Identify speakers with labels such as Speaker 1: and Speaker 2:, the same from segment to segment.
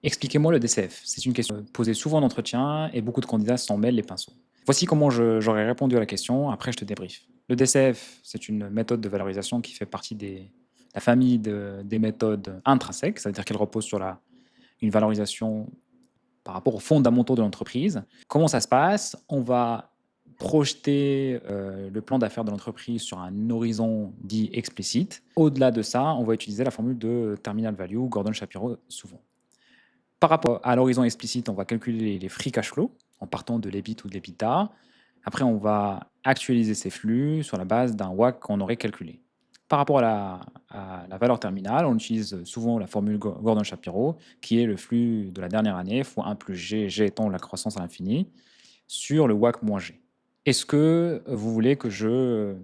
Speaker 1: Expliquez-moi le DCF. C'est une question posée souvent en entretien et beaucoup de candidats s'en mêlent les pinceaux. Voici comment j'aurais répondu à la question, après je te débriefe. Le DCF, c'est une méthode de valorisation qui fait partie de la famille des méthodes intrinsèques, c'est-à-dire qu'elle repose sur une valorisation par rapport aux fondamentaux de l'entreprise. Comment ça se passe? On va projeter le plan d'affaires de l'entreprise sur un horizon dit explicite. Au-delà de ça, on va utiliser la formule de terminal value, Gordon Shapiro souvent. Par rapport à l'horizon explicite, on va calculer les free cash flow en partant de l'EBIT ou de l'EBITDA. Après, on va actualiser ces flux sur la base d'un WACC qu'on aurait calculé. Par rapport à la valeur terminale, on utilise souvent la formule Gordon-Shapiro, qui est le flux de la dernière année fois 1 plus G, G étant la croissance à l'infini, sur le WACC moins G. Est-ce que vous voulez que je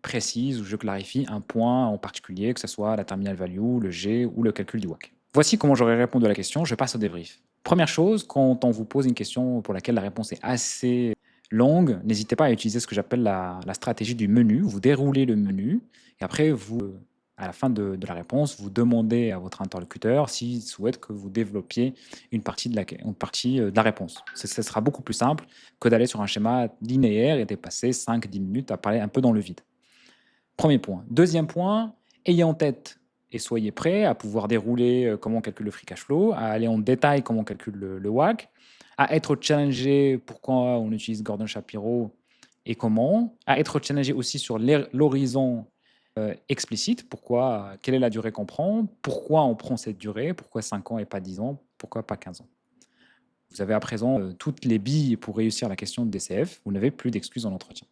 Speaker 1: précise ou je clarifie un point en particulier, que ce soit la terminal value, le G ou le calcul du WACC? Voici comment j'aurais répondu à la question, je passe au débrief. Première chose, quand on vous pose une question pour laquelle la réponse est assez longue, n'hésitez pas à utiliser ce que j'appelle la stratégie du menu. Vous déroulez le menu et après, à la fin de la réponse, vous demandez à votre interlocuteur s'il souhaite que vous développiez une partie de la réponse. Ce sera beaucoup plus simple que d'aller sur un schéma linéaire et de passer 5-10 minutes à parler un peu dans le vide. Premier point. Deuxième point, ayez en tête et soyez prêts à pouvoir dérouler comment on calcule le free cash flow, à aller en détail comment on calcule le WACC, à être challengé pourquoi on utilise Gordon Shapiro et comment, à être challengé aussi sur l'horizon explicite, quelle est la durée qu'on prend, pourquoi on prend cette durée, pourquoi 5 ans et pas 10 ans, pourquoi pas 15 ans. Vous avez à présent toutes les billes pour réussir la question de DCF, vous n'avez plus d'excuses en entretien.